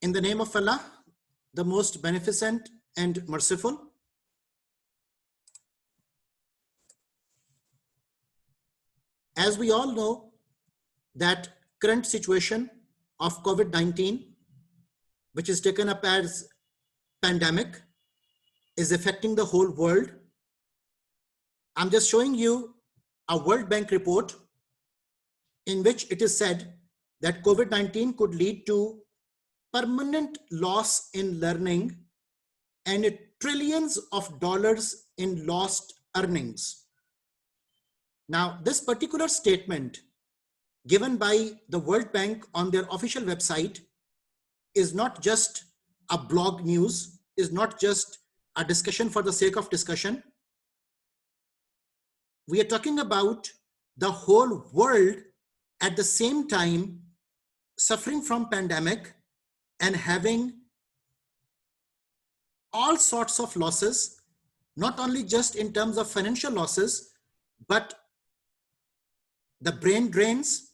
In the name of Allah, the most beneficent and merciful. As we all know that current situation of COVID-19, which is taken up as pandemic, is affecting the whole world. I'm just showing you a World Bank report in which it is said that COVID-19 could lead to permanent loss in learning and trillions of dollars in lost earnings. Now, this particular statement given by the World Bank on their official website is not just a blog news, is not just a discussion for the sake of discussion. We are talking about the whole world at the same time suffering from pandemic and having all sorts of losses, not only just in terms of financial losses, but the brain drains,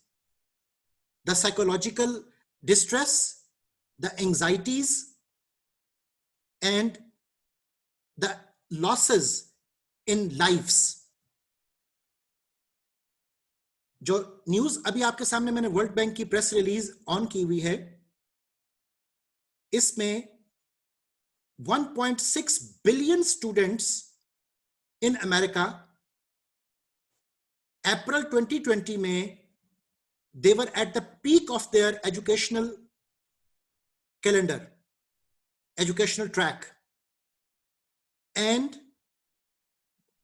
the psychological distress, the anxieties, and the losses in lives. जो news अभी आपके सामने मैंने world bank की press release on की हुई है, इसमें 1.6 बिलियन स्टूडेंट्स इन अमेरिका अप्रैल 2020 में they were at the peak of their educational calendar, educational track, and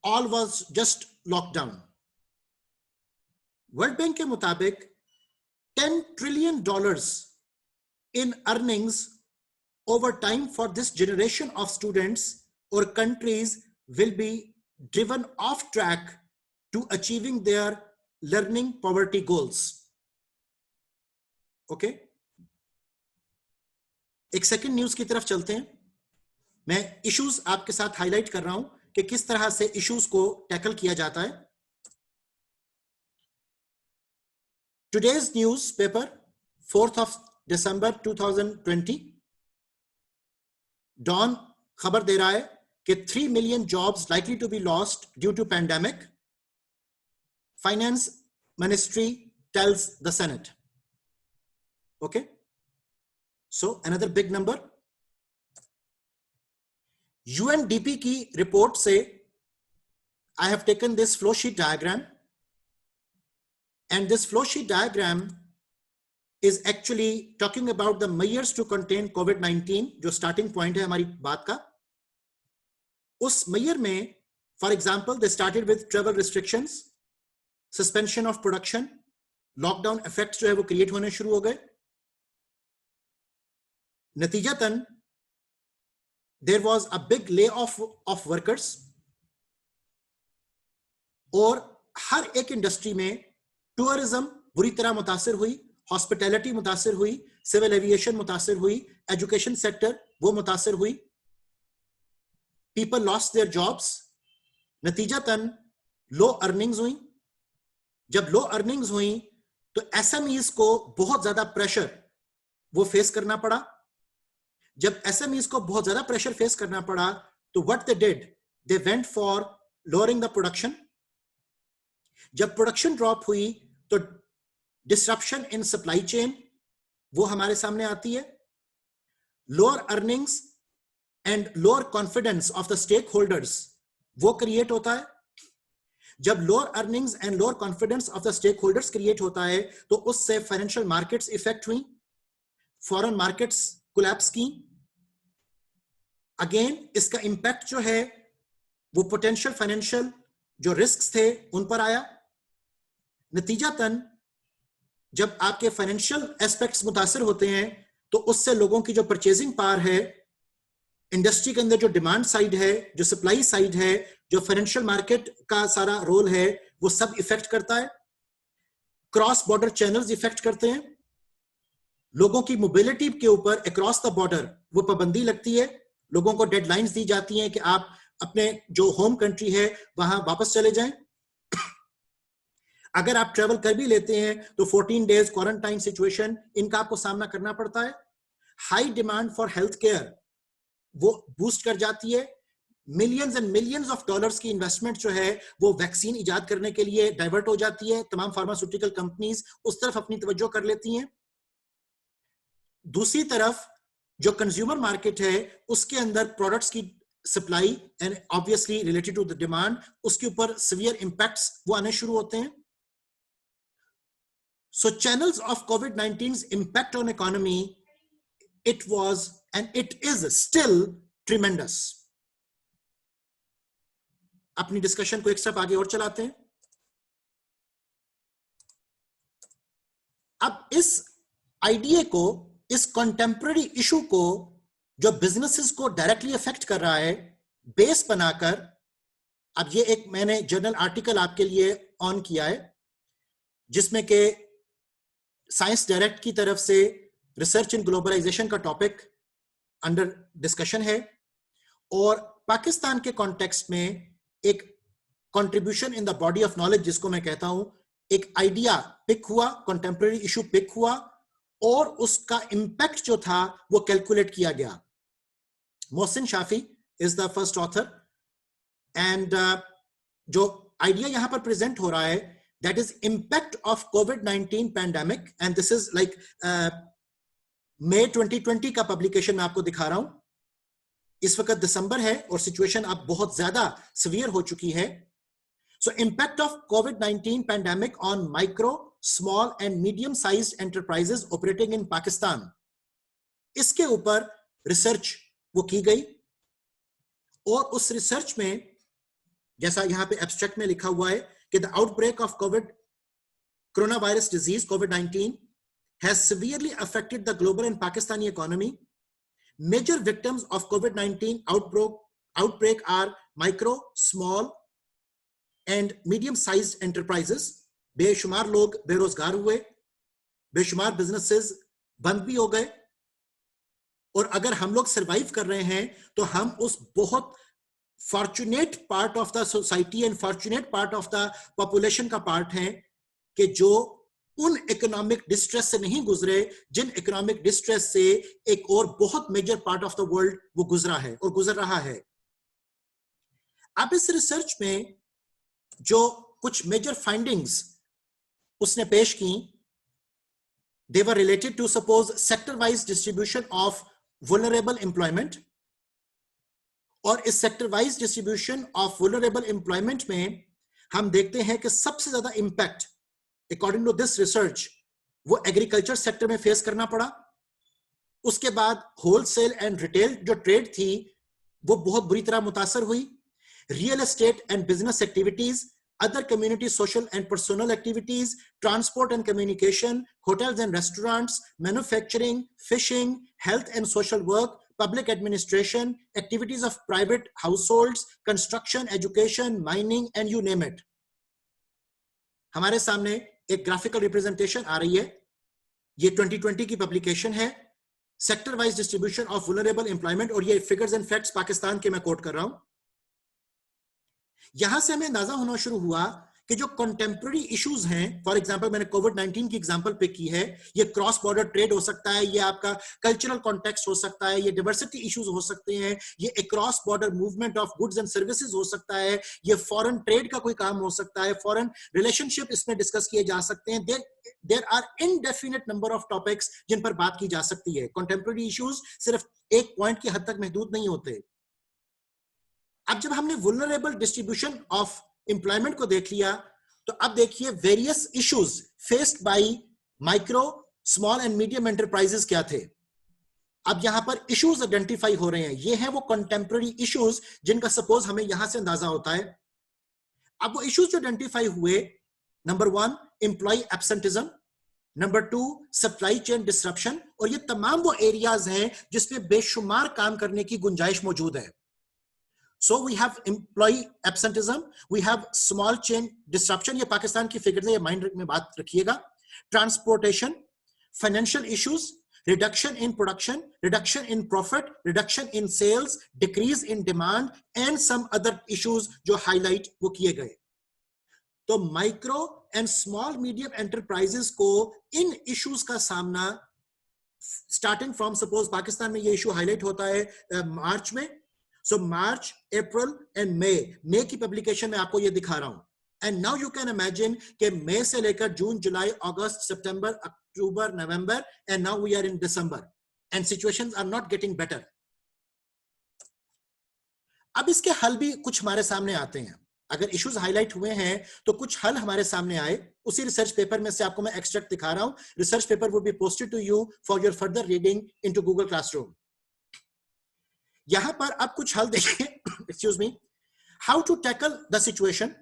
all was just locked down. World bank के मुताबिक $10 trillion in earnings over time for this generation of students or countries will be driven off track to achieving their learning poverty goals. Okay? एक second news की तरफ चलते हैं. मैं issues आपके साथ हाईलाइट कर रहा हूं कि किस तरह से इश्यूज को टैकल किया जाता है. Today's newspaper, 4th of December 2020, Dawn खबर दे रहा है कि 3 million jobs likely to be lost due to pandemic. Finance Ministry tells the Senate. Okay. So another big number. UNDP की रिपोर्ट से I have taken this flow sheet diagram. And this flow sheet diagram is actually talking about the measures to contain COVID-19, जो starting point है हमारी बात का. उस measure में, for example, they started with travel restrictions, suspension of production, lockdown effects जो है वो create होने शुरू हो गए. नतीजतन there was a big layoff of workers, और हर एक इंडस्ट्री में टूरिज्म बुरी तरह मुतासिर हुई, हॉस्पिटैलिटी मुतासिर हुई, सिविल एविएशन मुतासिर हुई, एजुकेशन सेक्टर वो मुतासिर हुई. People lost their jobs. नतीजतन लो अर्निंग्स हुई. जब लो अर्निंग्स हुई तो एसएमईज को बहुत ज्यादा प्रेशर वो फेस करना पड़ा. जब एसएमईज को बहुत ज्यादा प्रेशर फेस करना पड़ा तो what they did, they went for lowering the production. जब प्रोडक्शन ड्रॉप हुई तो डिसरप्शन इन सप्लाई चेन वो हमारे सामने आती है. Lower earnings and lower confidence of the stakeholders वो क्रिएट होता है. जब lower earnings and lower confidence of the stakeholders create होता है तो उससे फाइनेंशियल मार्केट्स इफेक्ट हुई, फॉरेन मार्केट्स कोलैप्स की. अगेन इसका इंपैक्ट जो है वो पोटेंशियल फाइनेंशियल जो रिस्क्स थे उन पर आया. नतीजतन जब आपके फाइनेंशियल एस्पेक्ट्स मुतासिर होते हैं तो उससे लोगों की जो परचेजिंग पावर है, इंडस्ट्री के अंदर जो डिमांड साइड है, जो सप्लाई साइड है, जो फाइनेंशियल मार्केट का सारा रोल है, वो सब इफेक्ट करता है. क्रॉस बॉर्डर चैनल्स इफेक्ट करते हैं. लोगों की मोबिलिटी के ऊपर अक्रॉस द बॉर्डर वो पाबंदी लगती है. लोगों को डेडलाइंस दी जाती हैं कि आप अपने जो होम कंट्री है वहां वापस चले जाएं. अगर आप ट्रेवल कर भी लेते हैं तो 14 डेज क्वारंटाइन सिचुएशन इनका आपको सामना करना पड़ता है. High demand for health care वो बूस्ट कर जाती है, millions and millions of dollars की इन्वेस्टमेंट जो है वो वैक्सीन इजाद करने के लिए डाइवर्ट हो जाती है, तमाम फार्मास्यूटिकल कंपनीज उस तरफ अपनी तवज्जो कर लेती हैं। दूसरी तरफ जो कंज्यूमर मार्केट है उसके अंदर प्रोडक्ट्स की supply and obviously related to the demand, उसके ऊपर सीवियर इंपैक्ट्स वो आने शुरू होते हैं। सो चैनल्स ऑफ कोविड-19's impact on economy, it was and it is still tremendous. अपनी डिस्कशन को एक स्टेप आगे और चलाते हैं। अब इस आइडिया को, इस कंटेम्पररी इशू को जो बिजनेसेस को डायरेक्टली अफेक्ट कर रहा है, बेस बनाकर, अब ये एक मैंने जर्नल आर्टिकल आपके लिए ऑन किया है जिसमें के साइंस डायरेक्ट की तरफ से रिसर्च इन ग्लोबलाइजेशन का टॉपिक अंडर डिस्कशन है और पाकिस्तान के कॉन्टेक्स्ट में एक contribution in the body of knowledge जिसको मैं कहता हूं, एक आइडिया पिक हुआ, कंटेम्पररी इशू पिक हुआ और उसका इंपैक्ट जो था वो कैलकुलेट किया गया। Mohsin Shafi is the first author and जो आइडिया यहां पर प्रेजेंट हो रहा है दैट इज इंपैक्ट ऑफ कोविड-19 pandemic and this is like May 2020 का पब्लिकेशन मैं आपको दिखा रहा हूं। इस वक्त दिसंबर है और सिचुएशन अब बहुत ज्यादा सीवियर हो चुकी है। सो इंपैक्ट ऑफ कोविड-19 pandemic on micro, small and medium sized enterprises operating in Pakistan, इसके ऊपर रिसर्च वो की गई और उस रिसर्च में जैसा यहां पे एब्स्ट्रैक्ट में लिखा हुआ है कि the outbreak of corona virus disease covid has severely affected the global and Pakistani economy. Major victims of COVID-19 outbreak are micro, small and medium-sized enterprises. बेशुमार लोग बेरोजगार हुए, बेशुमार बिजनेसेस बंद भी हो गए और अगर हम लोग सरवाइव कर रहे हैं तो हम उस बहुत fortunate part of the society and fortunate part of the population का पार्ट हैं कि जो उन इकोनॉमिक डिस्ट्रेस से नहीं गुजरे जिन इकोनॉमिक डिस्ट्रेस से एक और बहुत major part of the world वो गुजरा है और गुजर रहा है। अब इस रिसर्च में जो कुछ मेजर फाइंडिंग्स उसने पेश की, they were related to suppose sector wise distribution of vulnerable employment और इस sector wise distribution of vulnerable employment में हम देखते हैं कि सबसे ज्यादा impact according to this research वो एग्रीकल्चर सेक्टर में फेस करना पड़ा। उसके बाद होलसेल एंड रिटेल जो ट्रेड थी वो बहुत बुरी तरह मुतासर हुई। Real estate and business activities, other community social and personal activities, transport and communication, hotels and restaurants, manufacturing, fishing, health and social work, public administration, activities of private households, construction, education, mining, and you name it. हमारे सामने एक graphical representation आ रही है, ये 2020 की publication है, sector wise distribution of vulnerable employment और ये फिगर्स एंड फैक्ट्स पाकिस्तान के मैं कोट कर रहा हूं। यहां से हमें अंदाजा होना शुरू हुआ कि जो कंटेम्पररी इश्यूज हैं, फॉर एग्जांपल मैंने कोविड-19 की एग्जांपल पिक की है, ये क्रॉस बॉर्डर ट्रेड हो सकता है, ये आपका कल्चरल कॉन्टेक्स्ट हो सकता है, ये डाइवर्सिटी इश्यूज हो सकते हैं, ये across border movement of goods and services हो सकता है, ये फॉरेन ट्रेड का कोई काम हो सकता है, फॉरेन रिलेशनशिप इसमें डिस्कस किए जा सकते हैं। There are indefinite number of topics जिन पर बात की जा सकती है। कंटेम्पररी इश्यूज सिर्फ एक पॉइंट की हद तक महदूद नहीं होते। अब जब हमने वुलनरेबल डिस्ट्रीब्यूशन ऑफ एम्प्लॉयमेंट को देख लिया तो अब देखिए various issues faced by micro, small and medium enterprises क्या थे। अब यहां पर इश्यूज आइडेंटिफाई हो रहे हैं, ये हैं वो कंटेम्पररी इश्यूज जिनका सपोज हमें यहां से अंदाजा होता है। अब वो इश्यूज जो आइडेंटिफाई हुए, number 1 employ absenteeism, number 2 supply chain disruption, और ये तमाम वो एरियाज हैं जिसमें बेशुमार काम करने की गुंजाइश मौजूद है। So we have employee absenteeism, we have small chain disruption, ये पाकिस्तान की फिगर है, ये माइंड में बात रखिएगा। Transportation, financial issues, reduction in production, reduction in profit, reduction in sales, decrease in demand, and some other issues जो highlight वो किए गए। तो micro and small medium enterprises को इन इश्यूज का सामना स्टार्टिंग फ्रॉम सपोज पाकिस्तान में ये इशू हाईलाइट होता है मार्च में, सो मार्च, अप्रैल एंड मई की पब्लिकेशन में आपको ये दिखा रहा हूं. And now you can imagine कि मई से लेकर जून, जुलाई, अगस्त, सितंबर, अक्टूबर, नवंबर, and now we are in December, and situations are not getting better. अब इसके हल भी कुछ हमारे सामने आते हैं. अगर इश्यूज हाईलाइट हुए हैं तो कुछ हल हमारे सामने आए. उसी रिसर्च पेपर में से आपको मैं एक्सट्रैक्ट दिखा रहा हूं. Research paper will be posted to you for your further reading into Google classroom. यहां पर अब कुछ हल देखिए. Excuse me. How to tackle the situation.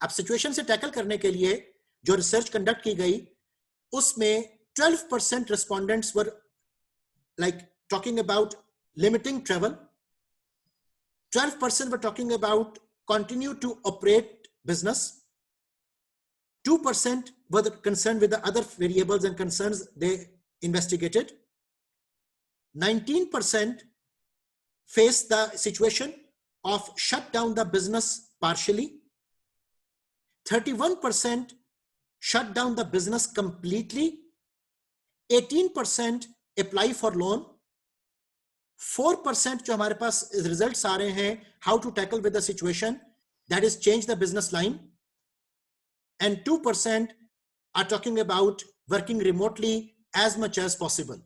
अब सिचुएशन से टैकल करने के लिए जो रिसर्च कंडक्ट की गई उसमें 12% respondents were like talking about limiting travel. 12% were talking about continue to operate business. 2% were concerned with the other variables and concerns they investigated. 19% faced the situation of shut down the business partially. 31% shut down the business completely. 18% apply for loan. 4% जो हमारे पास results आ रहे हैं how to tackle with the situation, that is change the business line. And 2% are talking about working remotely as much as possible.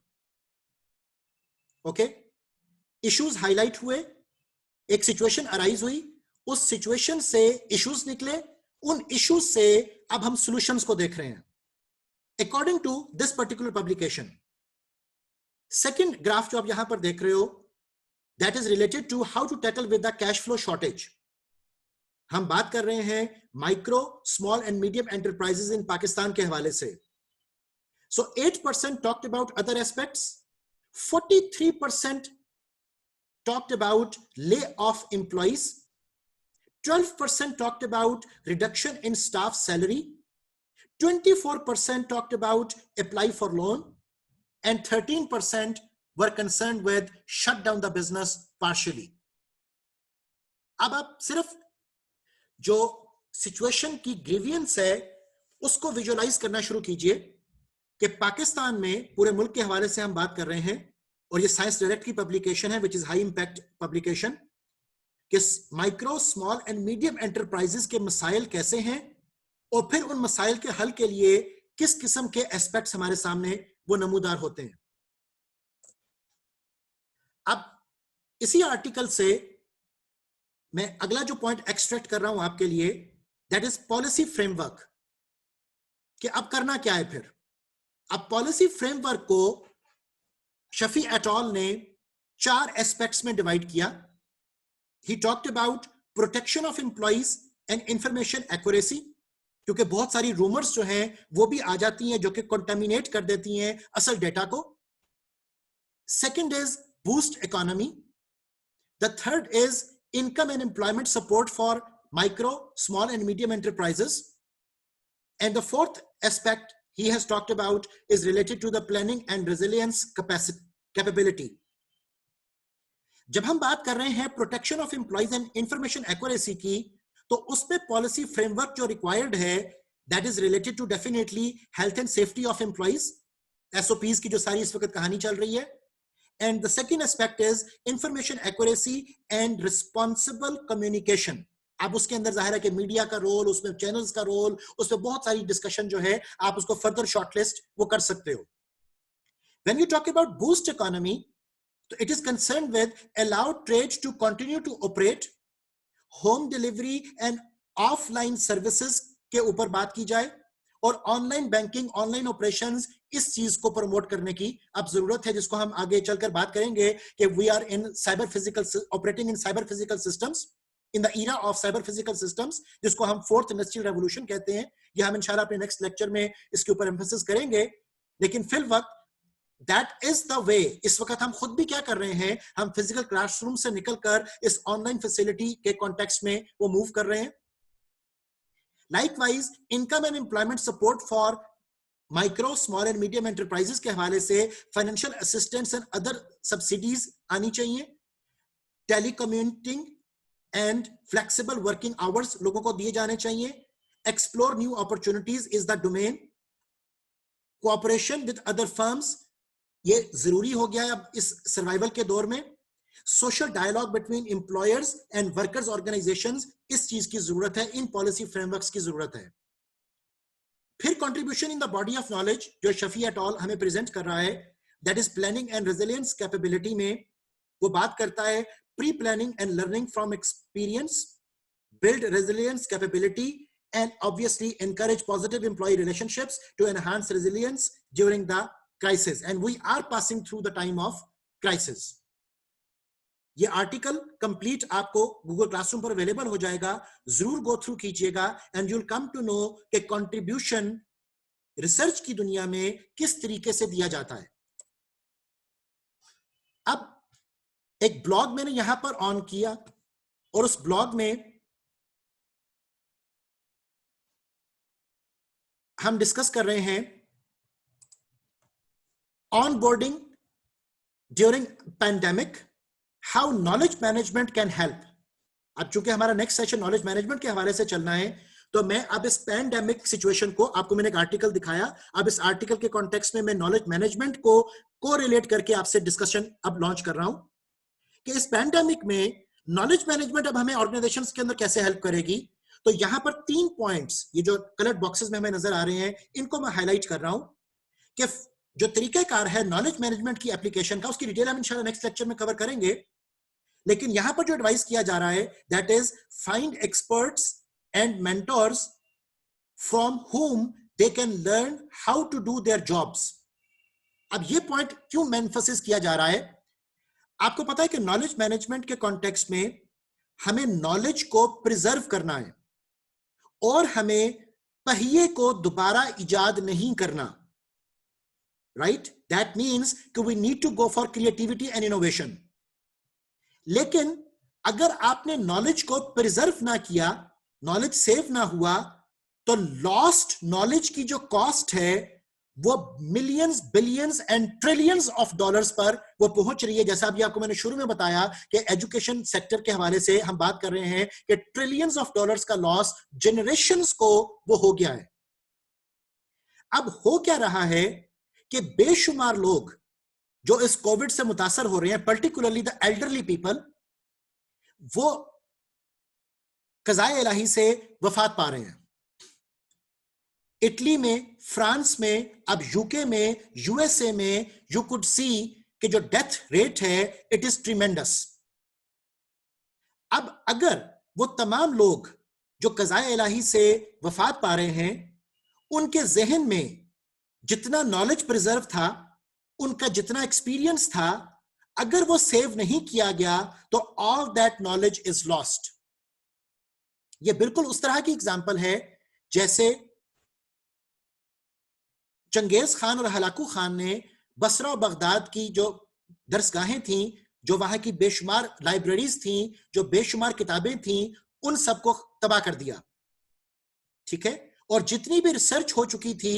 Okay, issues highlight हुए, एक situation arise हुई, उस situation से इश्यूज निकले, उन इश्यूज से अब हम सॉल्यूशंस को देख रहे हैं according to this particular publication. Second graph जो आप यहां पर देख रहे हो, that is related to how to tackle with the cash flow shortage. हम बात कर रहे हैं micro, small and medium enterprises in Pakistan के हवाले से. So 8% talked about other aspects. 43% talked about lay off employees. 12% talked about reduction in staff salary. 24% talked about apply for loan. And 13% were concerned with shut down the business partially. अब आप सिर्फ जो situation की grievance है उसको visualise करना शुरू कीजिए कि पाकिस्तान में पूरे मुल्क के हवाले से हम बात कर रहे हैं और ये साइंस डायरेक्ट की पब्लिकेशन है which is high impact publication, कि micro, small and medium enterprises के मसाइल कैसे हैं और फिर उन मसाइल के हल के लिए किस किस्म के एस्पेक्ट्स हमारे सामने वो नमूदार होते हैं. अब इसी आर्टिकल से मैं अगला जो पॉइंट एक्सट्रैक्ट कर रहा हूं आपके लिए, दैट इज पॉलिसी फ्रेमवर्क, कि अब करना क्या है फिर. अब पॉलिसी फ्रेमवर्क को शफी एट ऑल ने 4 एस्पेक्ट्स में डिवाइड किया. He talked about protection of employees and information accuracy, क्योंकि बहुत सारी रूमर्स जो हैं वो भी आ जाती हैं जो कि कंटामिनेट कर देती हैं असल डेटा को. Second is boost economy. The third is income and employment support for micro, small and medium enterprises. And the fourth aspect he has talked about is related to the planning and resilience capability. जब हम बात कर रहे हैं protection of employees and information accuracy की, तो उसमें policy framework जो रिक्वायर्ड है that is related to definitely health and safety of employees, SOPs की जो सारी इस वक्त कहानी चल रही है. And the second aspect is information accuracy and responsible communication. अब उसके अंदर जाहिर है कि मीडिया का रोल, उसमें चैनल्स का रोल, उसमें बहुत सारी डिस्कशन जो है आप उसको फर्दर शॉर्टलिस्ट वो कर सकते हो. When you talk about boost economy, तो it is concerned with allow trade to continue to operate, home delivery and offline services के ऊपर बात की जाए, और ऑनलाइन बैंकिंग, ऑनलाइन ऑपरेशंस, इस चीज को प्रमोट करने की अब जरूरत है, जिसको हम आगे चलकर बात करेंगे कि we are in cyber physical, operating in cyber physical systems, in the era of cyber physical systems, जिसको हम फोर्थ इंडस्ट्रियल रेवोल्यूशन कहते हैं. ये हम इंशाल्लाह अपने नेक्स्ट लेक्चर में इसके ऊपर एम्फेसिस करेंगे. लेकिन फिल वक्त दैट इज द वे. इस वक्त हम खुद भी क्या कर रहे हैं, हम फिजिकल क्लासरूम से निकलकर इस ऑनलाइन फैसिलिटी के कॉन्टेक्स्ट में वो मूव कर रहे हैं. Likewise income and employment support for micro, small and medium enterprises के हवाले से financial assistance and other subsidies आनी चाहिए. Telecommuting and flexible working hours लोगों को दिए जाने चाहिए. Explore new opportunities is the domain. Cooperation with other firms, ये जरूरी हो गया है अब इस सर्वाइवल के दौर में। Social dialogue between employers and workers organisations, इस चीज की जरूरत है, इन पॉलिसी फ्रेमवर्क्स की जरूरत है। फिर contribution in the body of knowledge जो शफी एट ऑल हमें प्रेजेंट कर रहा है, that is planning and resilience capability में वो बात करता है pre planning and learning from experience, build resilience capability, and obviously encourage positive employee relationships to enhance resilience during the crisis. And we are passing through the time of crisis. ये article complete आपको Google classroom पर available हो जाएगा, जरूर go through कीजिएगा and you will come to know कि contribution research की दुनिया में किस तरीके से दिया जाता है। अब एक ब्लॉग मैंने यहां पर ऑन किया और उस ब्लॉग में हम डिस्कस कर रहे हैं onboarding during pandemic, how knowledge management can help. अब चूंकि हमारा नेक्स्ट सेशन नॉलेज मैनेजमेंट के हवाले से चलना है, तो मैं अब इस पैंडेमिक सिचुएशन को, आपको मैंने एक आर्टिकल दिखाया, अब इस आर्टिकल के कॉन्टेक्स्ट में मैं नॉलेज मैनेजमेंट को कोरिलेट करके आपसे डिस्कशन अब लॉन्च कर रहा हूं कि इस पैंडेमिक में नॉलेज मैनेजमेंट अब हमें ऑर्गेनाइजेशंस के अंदर कैसे हेल्प करेगी। तो यहां पर 3 पॉइंट्स, ये जो कलर्ड बॉक्सेस में हमें नजर आ रहे हैं, इनको मैं हाईलाइट कर रहा हूं कि जो तरीकाकार है नॉलेज मैनेजमेंट की एप्लीकेशन का, उसकी डिटेल हम इंशाल्लाह नेक्स्ट लेक्चर में कवर करेंगे। लेकिन यहां पर जो एडवाइस किया जा रहा है, that is find experts and mentors from whom they can learn how to do their jobs। अब ये पॉइंट क्यों एम्फसिस किया जा रहा है? आपको पता है कि नॉलेज मैनेजमेंट के कॉन्टेक्स्ट में हमें नॉलेज को प्रिजर्व करना है और हमें पहिए को दोबारा इजाद नहीं करना, राइट? दैट मीन्स कि we need to go for creativity and innovation. लेकिन अगर आपने नॉलेज को प्रिजर्व ना किया, नॉलेज सेव ना हुआ, तो लॉस्ट नॉलेज की जो कॉस्ट है वो millions, billions and trillions of dollars पर वो पहुंच रही है। जैसा अभी आपको मैंने शुरू में बताया कि एजुकेशन सेक्टर के हवाले से हम बात कर रहे हैं कि ट्रिलियंस ऑफ डॉलर्स का लॉस जनरेशंस को वो हो गया है। अब हो क्या रहा है कि बेशुमार लोग जो इस कोविड से मुतासर हो रहे हैं, पर्टिकुलरली द एल्डरली पीपल, वो कज़ाए इलाही से वफात पा रहे हैं। इटली में, फ्रांस में, अब यूके में, यूएसए में यू कुड सी कि जो डेथ रेट है इट इज ट्रिमेंडस। अब अगर वो तमाम लोग जो कज़ाए इलाही से वफात पा रहे हैं, उनके जहन में जितना नॉलेज प्रिजर्व था, उनका जितना एक्सपीरियंस था, अगर वो सेव नहीं किया गया तो all that knowledge is lost. ये बिल्कुल उस तरह की एग्जांपल है जैसे चंगेज खान और हलाकू खान ने बसरा और बगदाद की जो दरसगाहें थीं, जो वहां की बेशुमार लाइब्रेरीज थीं, जो बेशुमार किताबें थीं, उन सबको तबाह कर दिया, ठीक है? और जितनी भी रिसर्च हो चुकी थी,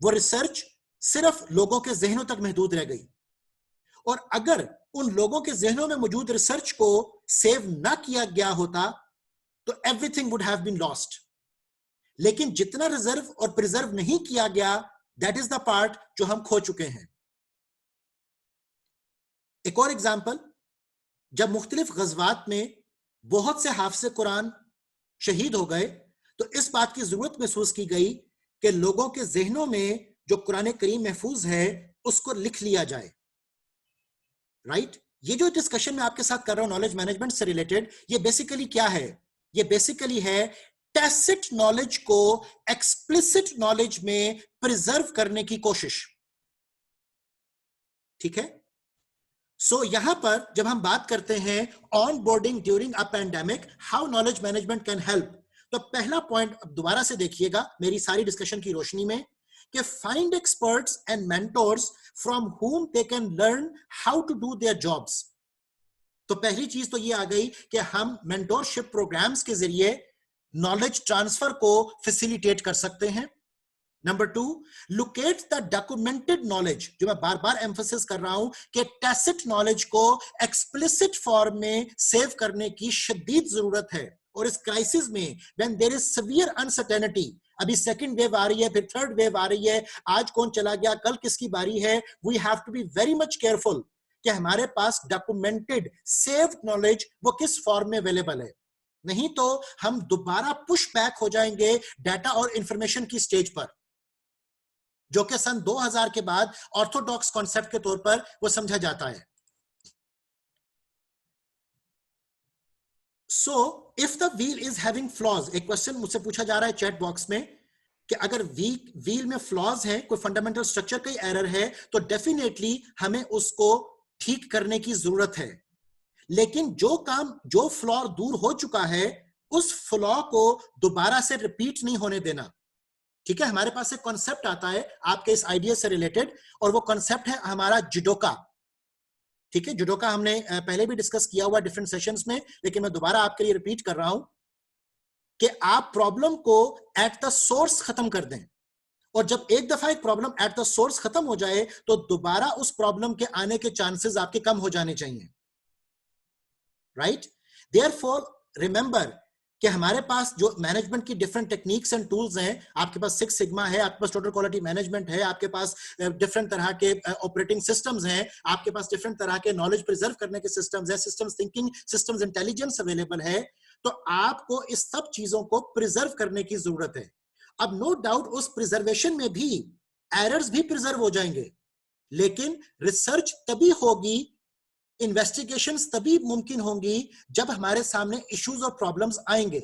वो रिसर्च सिर्फ लोगों के जहनों तक महदूद रह गई। और अगर उन लोगों के जहनों में मौजूद रिसर्च को सेव ना किया गया होता तो everything would have been lost. लेकिन जितना रिजर्व और प्रिजर्व नहीं किया गया, दैट इज द पार्ट जो हम खो चुके हैं। एक और एग्जाम्पल, जब मुख्तलिफ गज़वात में बहुत से हाफिज़े कुरान शहीद हो गए, तो इस बात की जरूरत महसूस की गई कि लोगों के जहनों में जो कुरान करीम महफूज है उसको लिख लिया जाए, राइट? ये जो डिस्कशन मैं आपके साथ कर रहा हूं नॉलेज मैनेजमेंट से रिलेटेड, ये बेसिकली क्या है? ये बेसिकली है टैसिट नॉलेज को एक्सप्लिसिट नॉलेज में प्रिजर्व करने की कोशिश, ठीक है? सो यहां पर जब हम बात करते हैं on boarding during a pandemic, how knowledge management can help, तो पहला पॉइंट दोबारा से देखिएगा मेरी सारी डिस्कशन की रोशनी में कि find experts and mentors from whom they can learn how to do their jobs। तो पहली चीज तो ये आ गई कि हम मेंटोरशिप प्रोग्राम्स के जरिए नॉलेज ट्रांसफर को फैसिलिटेट कर सकते हैं। Number 2, locate the documented knowledge, जो मैं बार बार एम्फसिस कर रहा हूं कि टैसिट नॉलेज को एक्सप्लिसिट फॉर्म में सेव करने की शदीद जरूरत है। और इस क्राइसिस में when there is severe uncertainty, अभी सेकंड वेव आ रही है, फिर थर्ड वेव आ रही है, आज कौन चला गया, कल किसकी बारी है। We have to be very much careful कि हमारे पास डॉक्यूमेंटेड सेव्ड नॉलेज वो किस फॉर्म में अवेलेबल है, नहीं तो हम दोबारा पुश बैक हो जाएंगे डाटा और इंफॉर्मेशन की स्टेज पर, जो कि सन 2000 के बाद ऑर्थोडॉक्स कॉन्सेप्ट के तौर पर वो समझा जाता है। So if the wheel is having flaws, एक क्वेश्चन मुझसे पूछा जा रहा है चैट बॉक्स में कि अगर व्हील में फ्लॉज है, कोई फंडामेंटल स्ट्रक्चर का एरर है, तो डेफिनेटली हमें उसको ठीक करने की जरूरत है। लेकिन जो फ्लॉ दूर हो चुका है, उस फ्लॉ को दोबारा से रिपीट नहीं होने देना। ठीक है, हमारे पास एक कॉन्सेप्ट आता है आपके इस आइडिया से रिलेटेड, और वो कॉन्सेप्ट है हमारा जुडोका। ठीक है, जुडोका हमने पहले भी डिस्कस किया हुआ डिफरेंट सेशंस में, लेकिन मैं दोबारा आपके लिए रिपीट कर रहा हूं कि आप प्रॉब्लम को एट द सोर्स खत्म कर दें, और जब एक दफा एक प्रॉब्लम एट द सोर्स खत्म हो जाए तो दोबारा उस प्रॉब्लम के आने के चांसेस आपके कम हो जाने चाहिए। राइट, देयरफॉर रिमेंबर कि हमारे पास जो मैनेजमेंट की डिफरेंट टेक्निक्स एंड टूल्स हैं, आपके पास 6 सिग्मा है, आपके पास टोटल क्वालिटी मैनेजमेंट है, आपके पास डिफरेंट तरह के ऑपरेटिंग सिस्टम्स हैं, आपके पास डिफरेंट तरह के नॉलेज प्रिजर्व करने के सिस्टम्स हैं, systems thinking, systems intelligence available है, तो आपको इस सब चीजों को प्रिजर्व करने की जरूरत है। अब नो डाउट उस प्रिजर्वेशन में भी एरर्स भी प्रिजर्व हो जाएंगे, लेकिन रिसर्च तभी होगी, इन्वेस्टिगेशंस तभी मुमकिन होंगी जब हमारे सामने इश्यूज और प्रॉब्लम्स आएंगे।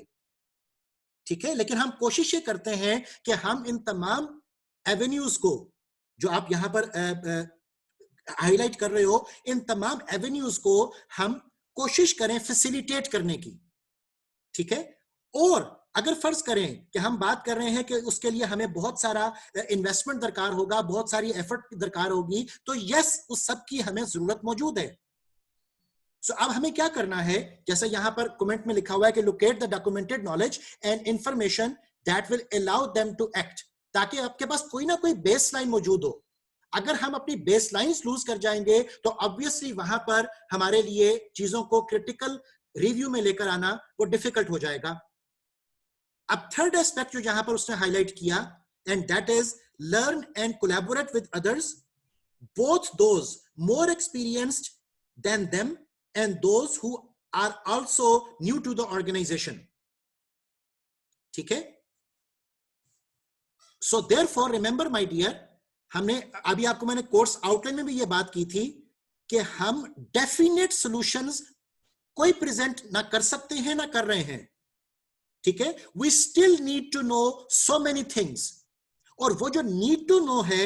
ठीक है, लेकिन हम कोशिश ये करते हैं कि हम इन तमाम एवेन्यूज को जो आप यहां पर हाईलाइट कर रहे हो, इन तमाम एवेन्यूज को हम कोशिश करें फैसिलिटेट करने की। ठीक है, और अगर फर्ज करें कि हम बात कर रहे हैं कि उसके लिए हमें बहुत सारा इन्वेस्टमेंट दरकार होगा, बहुत सारी एफर्ट दरकार होगी, तो यस, उस सब की हमें जरूरत मौजूद है। सो अब हमें क्या करना है, जैसे यहां पर कमेंट में लिखा हुआ है कि locate the documented knowledge and information that will allow them to act, ताकि आपके पास कोई ना कोई बेस लाइन मौजूद हो। अगर हम अपनी बेस लाइन्स लूज कर जाएंगे तो ऑब्वियसली वहां पर हमारे लिए चीजों को क्रिटिकल रिव्यू में लेकर आना वो डिफिकल्ट हो जाएगा। अब थर्ड एस्पेक्ट जो यहां पर उसने हाईलाइट किया, and that is learn and collaborate with others, both those more experienced than them and those who are also new to the organization. ठीक है, so therefore remember my dear, हमने अभी आपको मैंने कोर्स आउटलाइन में भी ये बात की थी कि हम डेफिनेट सॉल्यूशंस कोई प्रेजेंट ना कर सकते हैं ना कर रहे हैं। ठीक है, we still need to know so many things, और वो जो नीड टू नो है,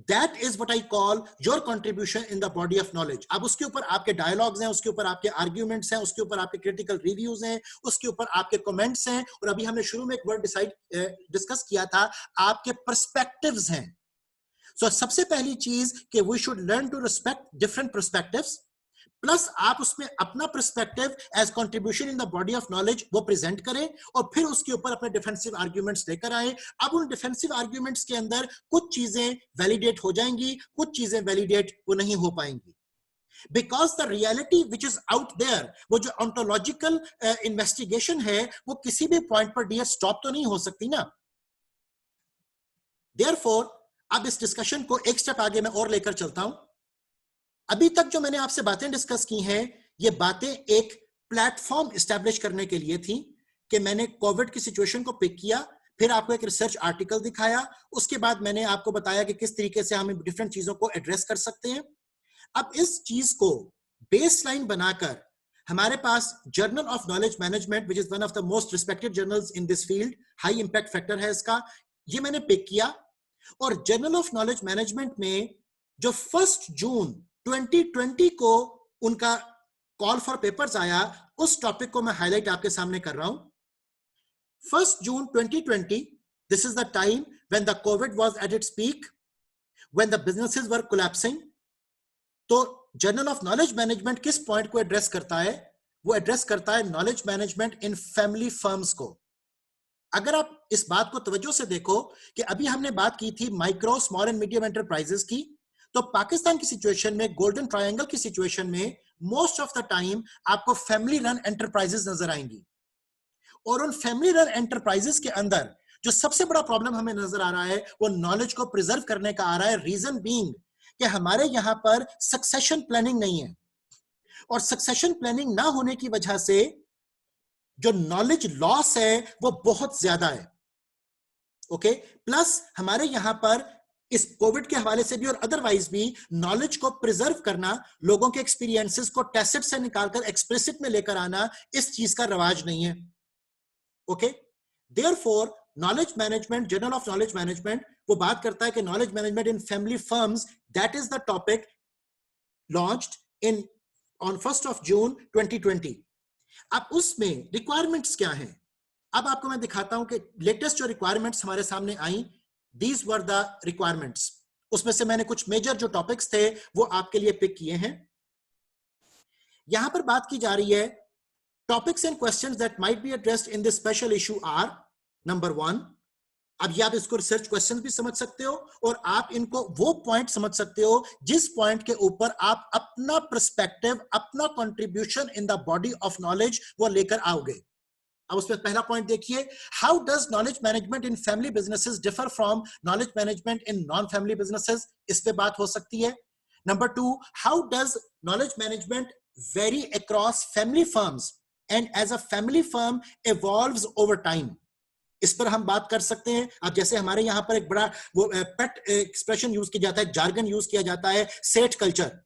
that is what I call your contribution in the body of knowledge. अब उसके ऊपर आपके डायलॉग्स हैं, उसके ऊपर आपके आर्ग्यूमेंट्स हैं, उसके ऊपर आपके क्रिटिकल रिव्यूज हैं, उसके ऊपर आपके कमेंट्स हैं, और अभी हमने शुरू में एक वर्ड डिस्कस किया था, आपके पर्सपेक्टिव्स हैं। सो सबसे पहली चीज कि we should learn to respect different perspectives, plus आप उसमें अपना perspective as contribution in the body of knowledge वो प्रेजेंट करें, और फिर उसके ऊपर अपने डिफेंसिव आर्ग्यूमेंट्स लेकर आए। अब उन डिफेंसिव आर्ग्यूमेंट्स के अंदर कुछ चीजें वैलिडेट हो जाएंगी, कुछ चीजें वैलिडेट वो नहीं हो पाएंगी, because the reality which is out there, वो जो ऑन्टोलॉजिकल इन्वेस्टिगेशन है, वो किसी भी पॉइंट पर डियर स्टॉप तो नहीं हो सकती ना। देयरफॉर अब इस डिस्कशन को एक स्टेप आगे मैं और लेकर चलता हूं। अभी तक जो मैंने आपसे बातें डिस्कस की हैं, ये बातें एक प्लेटफॉर्म एस्टैब्लिश करने के लिए थी कि मैंने कोविड की सिचुएशन को पिक किया, फिर आपको एक रिसर्च आर्टिकल दिखाया, उसके बाद मैंने आपको बताया कि किस तरीके से हम डिफरेंट चीजों को एड्रेस कर सकते हैं। अब इस चीज को बेसलाइन बनाकर हमारे पास journal of knowledge management, which is one of the most respected journals in this field, high impact factor है इसका, ये मैंने पिक किया। और जर्नल ऑफ नॉलेज मैनेजमेंट में जो 1 जून 2020 को उनका कॉल फॉर पेपर्स आया, उस टॉपिक को मैं हाईलाइट आपके सामने कर रहा हूं। 1 जून 2020, this is the time when the COVID was at its peak, when the businesses were collapsing. तो जर्नल ऑफ नॉलेज मैनेजमेंट किस पॉइंट को एड्रेस करता है? वो एड्रेस करता है knowledge management in family firms को। अगर आप इस बात को तवज्जो से देखो कि अभी हमने बात की थी micro, small and medium enterprises की, तो पाकिस्तान की सिचुएशन में, गोल्डन ट्रायंगल की सिचुएशन में, मोस्ट ऑफ द टाइम आपको फैमिली रन एंटरप्राइजेस नजर आएंगी। और उन फैमिली रन एंटरप्राइजेस के अंदर जो सबसे बड़ा प्रॉब्लम हमें नजर आ रहा है वो नॉलेज को प्रिजर्व करने का आ रहा है। रीजन बीइंग कि हमारे यहां पर सक्सेशन प्लानिंग नहीं है, और सक्सेशन प्लानिंग ना होने की वजह से जो नॉलेज लॉस है वो बहुत ज्यादा है। ओके, प्लस हमारे यहां पर इस कोविड के हवाले से भी और अदरवाइज भी नॉलेज को प्रिजर्व करना, लोगों के एक्सपीरियंसेस को टैसिट से निकालकर एक्सप्रेसिट में लेकर आना, इस चीज का रवाज नहीं है। Okay, therefore knowledge management, journal of knowledge management वो बात करता है कि knowledge management in family firms, that is the topic launched in on 1st of June 2020। अब उसमें रिक्वायरमेंट्स क्या हैं, अब आपको मैं दिखाता हूं कि लेटेस्ट जो रिक्वायरमेंट्स हमारे सामने आई, दीज वर द रिक्वायरमेंट्स। उसमें से मैंने कुछ मेजर जो टॉपिक्स थे वो आपके लिए पिक किए हैं। यहां पर बात की जा रही है, topics and questions that might be addressed in this special issue are, number 1, अब ये आप इसको रिसर्च क्वेश्चन भी समझ सकते हो और आप इनको वो पॉइंट समझ सकते हो जिस पॉइंट के ऊपर आप अपना पर्सपेक्टिव, अपना contribution in the body of knowledge वो लेकर आओगे। अब उसमें पहला पॉइंट देखिए, how does knowledge management in family businesses differ from knowledge management in non family businesses, इस पे बात हो सकती है। Number 2, how does knowledge management vary across family firms and as a family firm evolves over time, इस पर हम बात कर सकते हैं। अब जैसे हमारे यहां पर एक बड़ा वो पेट एक्सप्रेशन यूज किया जाता है, जार्गन यूज किया जाता है, सेठ कल्चर,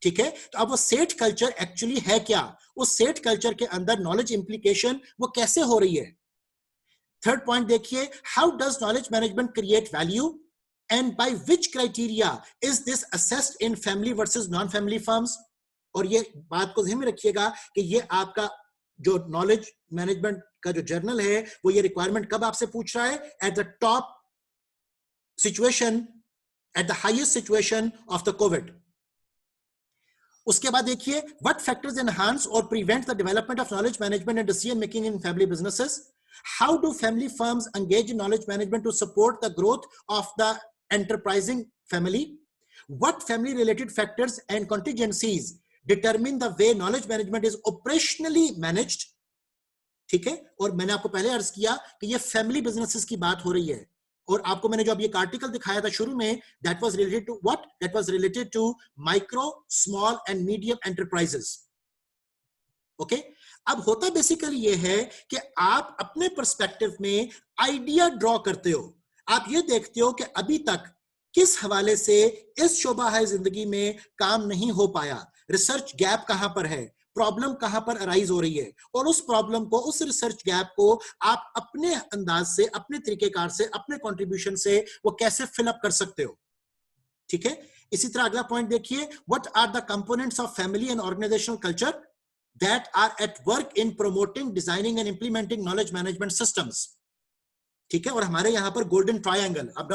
ठीक है, तो अब वो सेठ कल्चर एक्चुअली है क्या, उस सेठ कल्चर के अंदर नॉलेज इंप्लीकेशन वो कैसे हो रही है। थर्ड पॉइंट देखिए, how does knowledge management create value and by which criteria is this assessed in family versus non family firms. और ये बात को ध्यान में रखिएगा कि ये आपका जो नॉलेज मैनेजमेंट का जो जर्नल है वो ये रिक्वायरमेंट कब आपसे पूछ रहा है, at the top situation, at the highest situation of the COVID. उसके बाद देखिए, व्हाट फैक्टर्स एनहांस और prevent the development of knowledge management and decision making in family businesses, how do family firms engage in knowledge management to support the growth of the enterprising family, what family related factors and contingencies determine the way knowledge management is operationally managed। ठीक है, और मैंने आपको पहले अर्ज किया कि ये फैमिली बिजनेसेस की बात हो रही है, और आपको मैंने जो अब ये आर्टिकल दिखाया था शुरू में, that was related to what, that was related to micro, small and medium enterprises. Okay, अब होता बेसिकली ये है कि आप अपने पर्सपेक्टिव में आइडिया ड्रॉ करते हो, आप ये देखते हो कि अभी तक किस हवाले से इस शोबा है जिंदगी में काम नहीं हो पाया, रिसर्च गैप कहां पर है, प्रॉब्लम कहां पर अराइज हो रही है, और उस प्रॉब्लम को, उस रिसर्च गैप को आप अपने अंदाज से, अपने तरीकेकार से, अपने कंट्रीब्यूशन से वो कैसे फिल अप कर सकते हो। ठीक है, इसी तरह अगला पॉइंट देखिए, what are the components of family and organisational culture that are at work in promoting, designing and implementing knowledge management systems. ठीक है, और हमारे यहां पर गोल्डन ट्रायंगल, अब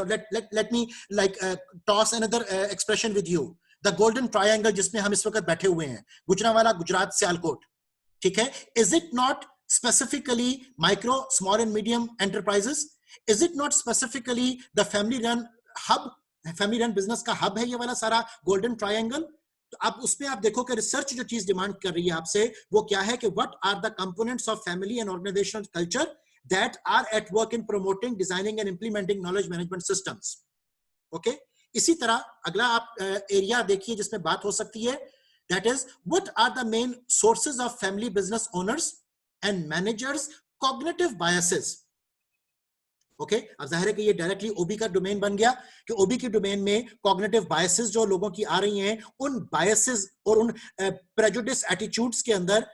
let me like toss another expression with you, the golden triangle जिसमें हम इस वक्त बैठे हुए हैं, गुजरांवाला, गुजरात, सियालकोट, ठीक है, is it not specifically micro, small and medium enterprises, is it not specifically the family run hub, family run business का हब है ये वाला सारा गोल्डन ट्रायंगल। तो अब उसमें आप देखो कि रिसर्च जो चीज डिमांड कर रही है आपसे वो क्या है, कि what are the components of family and organisational culture that are at work in promoting, designing and implementing knowledge management systems। okay, इसी तरह अगला आप एरिया देखिए जिसमें बात हो सकती है, that is what are the main sources of family business owners and managers cognitive biases। okay, अब जाहिर है कि ये डायरेक्टली ओबी का डोमेन बन गया कि ओबी के डोमेन में कॉग्निटिव बायसेस जो लोगों की आ रही हैं, उन बायसेस और उन प्रेजुडिस एटीट्यूड्स के अंदर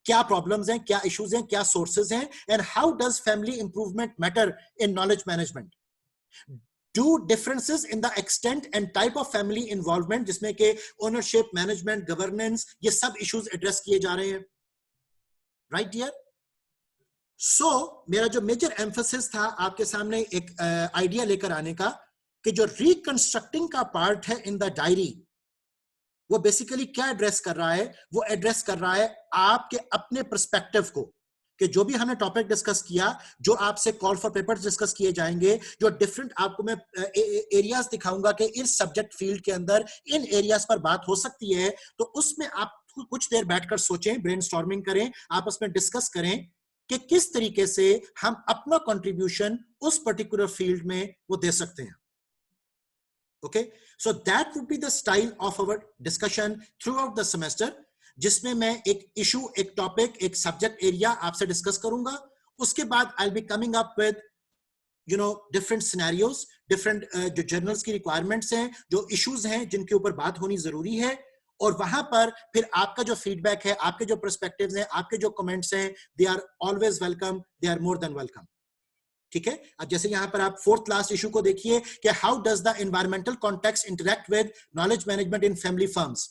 क्या प्रॉब्लम्स हैं, क्या इश्यूज हैं, क्या सोर्सेज हैं, and how does family improvement matter in knowledge management, do differences in the extent and type of family involvement, जिसमें के ओनरशिप, मैनेजमेंट, गवर्नेंस, ये सब इश्यूज एड्रेस किए जा रहे हैं। राइट डियर, सो मेरा जो मेजर एम्फेसिस था आपके सामने एक आइडिया लेकर आने का, कि जो रिकंस्ट्रक्टिंग का पार्ट है इन द डायरी, वो बेसिकली क्या एड्रेस कर रहा है, वो एड्रेस कर रहा है आपके अपने पर्सपेक्टिव को, कि जो भी हमने टॉपिक डिस्कस किया, जो आपसे कॉल फॉर पेपर्स डिस्कस किए जाएंगे, जो डिफरेंट आपको मैं एरियाज दिखाऊंगा कि इस सब्जेक्ट फील्ड के अंदर इन एरियाज पर बात हो सकती है, तो उसमें आप कुछ देर बैठकर सोचें, ब्रेनस्टॉर्मिंग करें, आपस में डिस्कस करें कि किस तरीके से हम अपना कंट्रीब्यूशन उस पर्टिकुलर फील्ड में वो दे सकते हैं. Okay, so that would be the style of our discussion throughout the semester, जिसमें मैं एक इशू, एक टॉपिक, एक सब्जेक्ट एरिया आपसे डिस्कस करूंगा. उसके बाद I'll be coming up with different scenarios, different जो जर्नल्स की रिक्वायरमेंट्स हैं, जो इश्यूज हैं जिनके ऊपर बात होनी जरूरी है, और वहां पर फिर आपका जो फीडबैक है, आपके जो पर्सपेक्टिव्स हैं, आपके जो कमेंट्स हैं, they are always welcome, they are more than welcome. ठीक है. अब जैसे यहां पर आप फोर्थ लास्ट इशू को देखिए कि how does the environmental context interact with knowledge management in family firms.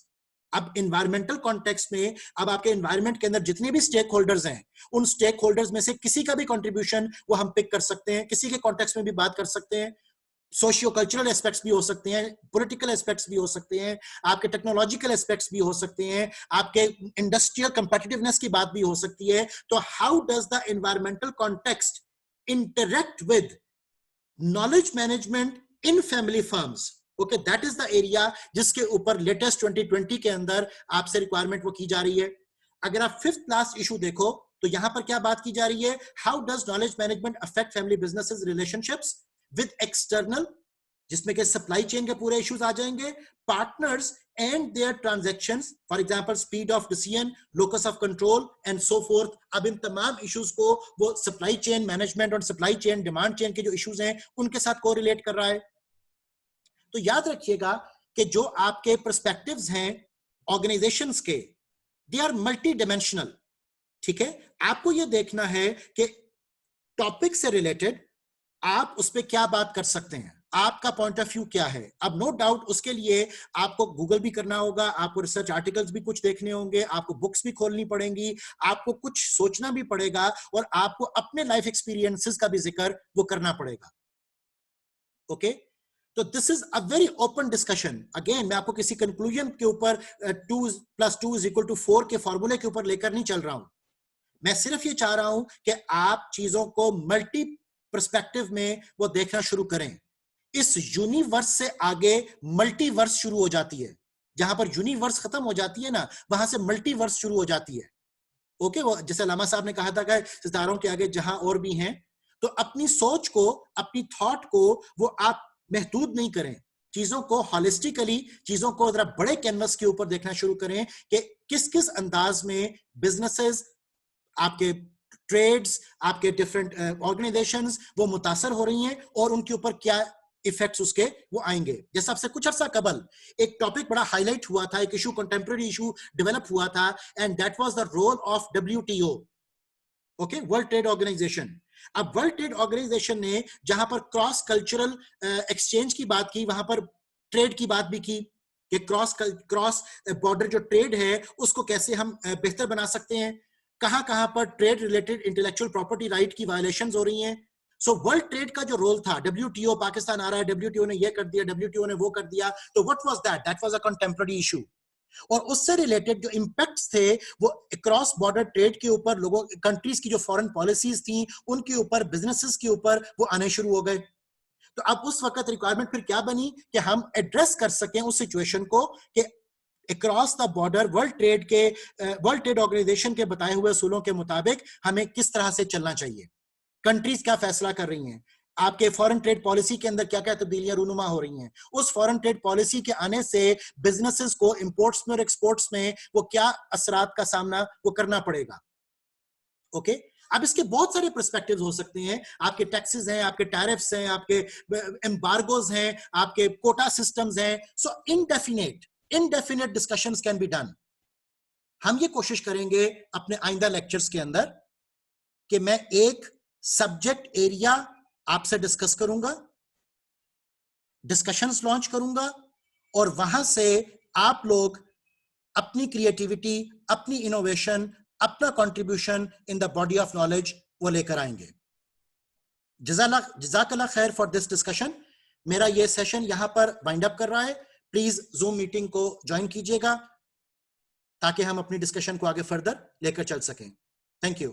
अब एनवायरमेंटल कॉन्टेक्स्ट में अब आपके एनवायरमेंट के अंदर जितने भी स्टेक होल्डर्स हैं, उन स्टेक होल्डर्स में से किसी का भी कंट्रीब्यूशन वो हम पिक कर सकते हैं, किसी के कॉन्टेक्स्ट में भी बात कर सकते हैं. सोशियो कल्चरल एस्पेक्ट्स भी हो सकते हैं, पॉलिटिकल एस्पेक्ट्स भी हो सकते हैं, आपके टेक्नोलॉजिकल एस्पेक्ट्स भी हो सकते हैं, आपके इंडस्ट्रियल कंपेटिटिवनेस की बात भी हो सकती है. तो how does the environmental context interact with knowledge management in family firms. Okay, that is the area जिसके ऊपर लेटेस्ट 2020 के अंदर आपसे रिक्वायरमेंट वो की जा रही है. अगर आप फिफ्थ लास्ट इशू देखो तो यहां पर क्या बात की जा रही है, how does knowledge management affect family businesses relationships with external, जिसमें के सप्लाई चेन के पूरे इश्यूज आ जाएंगे, partners and their transactions, for example speed of decision, locus of control and so forth. अब इन तमाम इश्यूज को वो सप्लाई चेन मैनेजमेंट और सप्लाई चेन डिमांड चेन के जो इश्यूज हैं उनके साथ कोरिलेट कर रहा है. तो याद रखिएगा कि जो आपके पर्सपेक्टिव्स हैं ऑर्गेनाइजेशंस के, दे आर मल्टी डिमेंशनल. ठीक है. आपको ये देखना है कि टॉपिक से रिलेटेड आप उस पर क्या बात कर सकते हैं, आपका पॉइंट ऑफ व्यू क्या है. अब नो डाउट उसके लिए आपको गूगल भी करना होगा, आपको रिसर्च आर्टिकल्स भी कुछ देखने होंगे, आपको बुक्स भी खोलनी पड़ेंगी, आपको कुछ सोचना भी पड़ेगा, और आपको अपने लाइफ एक्सपीरियंसेस का भी जिक्र वो करना पड़ेगा. ओके, तो this is a very open discussion. Again मैं आपको किसी कंक्लूजन के ऊपर 2+2=4 के फॉर्मूले के ऊपर लेकर नहीं चल रहा हूं. मैं सिर्फ ये चाह रहा हूं कि आप चीजों को मल्टी पर्सपेक्टिव में वो देखना शुरू करें. इस यूनिवर्स से आगे मल्टीवर्स शुरू हो जाती है. जहां पर यूनिवर्स खत्म हो जाती है ना, वहां से मल्टीवर्स शुरू हो जाती है. ओके, वो जैसे लामा साहब ने कहा था कि सितारों के आगे जहां और भी हैं. तो अपनी सोच को, अपनी थॉट को वो आप महदूद नहीं करें. चीजों को हॉलिस्टिकली, चीजों को जरा बड़े कैनवस के ऊपर देखना शुरू करें कि किस किस अंदाज में बिजनेसेस, आपके ट्रेड्स, आपके डिफरेंट ऑर्गेनाइजेशंस वो मुतासर हो रही हैं और उनके ऊपर क्या इफेक्ट्स उसके वो आएंगे. जैसे आपसे कुछ अर्सा कबल एक टॉपिक बड़ा हाईलाइट हुआ था, एक इशू, कंटेम्पररी इशू डेवलप हुआ था, and that was the role of WTO. Okay, world trade organisation. अब वर्ल्ड ट्रेड ऑर्गेनाइजेशन ने जहां पर क्रॉस कल्चरल एक्सचेंज की बात की, वहां पर ट्रेड की बात भी की कि क्रॉस बॉर्डर जो ट्रेड है उसको कैसे हम बेहतर बना सकते हैं, कहां कहां पर trade related intellectual property right की वायलेशंस हो रही हैं. सो वर्ल्ड ट्रेड का जो रोल था, WTO, पाकिस्तान आ रहा है, WTO ने ये कर दिया, WTO ने वो कर दिया, तो what was that? That was a contemporary issue. और उससे रिलेटेड जो इंपैक्ट्स थे वो क्रॉस बॉर्डर ट्रेड के ऊपर, लोगों, कंट्रीज की जो फॉरेन पॉलिसीज थी उनके ऊपर, बिजनेसेस के ऊपर वो आने शुरू हो गए. तो अब उस वक्त रिक्वायरमेंट फिर क्या बनी कि हम एड्रेस कर सकें उस सिचुएशन को कि across the border world trade organisation के बताए हुए असूलों के मुताबिक हमें किस तरह से चलना चाहिए. कंट्रीज क्या फैसला कर रही हैं, आपके फॉरेन ट्रेड पॉलिसी के अंदर क्या क्या तब्दीलियां रूनुमा हो रही हैं, उस फॉरेन ट्रेड पॉलिसी के आने से बिजनेसेस को इंपोर्ट्स में और एक्सपोर्ट्स में वो क्या असरात का सामना वो करना पड़ेगा. ओके, अब इसके बहुत सारे पर्सपेक्टिव्स हो सकते हैं. आपके टैक्सेस हैं, आपके टैरिफ्स हैं, आपके एम्बार्गोज हैं, आपके कोटा सिस्टम्स हैं. सो indefinite discussions can be done. हम ये कोशिश करेंगे अपने आइंदा लेक्चर्स के अंदर कि मैं एक सब्जेक्ट एरिया आपसे डिस्कस करूंगा, डिस्कशंस लॉन्च करूंगा, और वहां से आप लोग अपनी क्रिएटिविटी, अपनी इनोवेशन, अपना contribution in the body of knowledge वो लेकर आएंगे. जज़ाकल्लाह खैर फॉर दिस डिस्कशन. मेरा ये सेशन यहां पर वाइंड अप कर रहा है. प्लीज जूम मीटिंग को ज्वाइन कीजिएगा ताकि हम अपनी डिस्कशन को आगे फर्दर लेकर चल सकें. Thank you.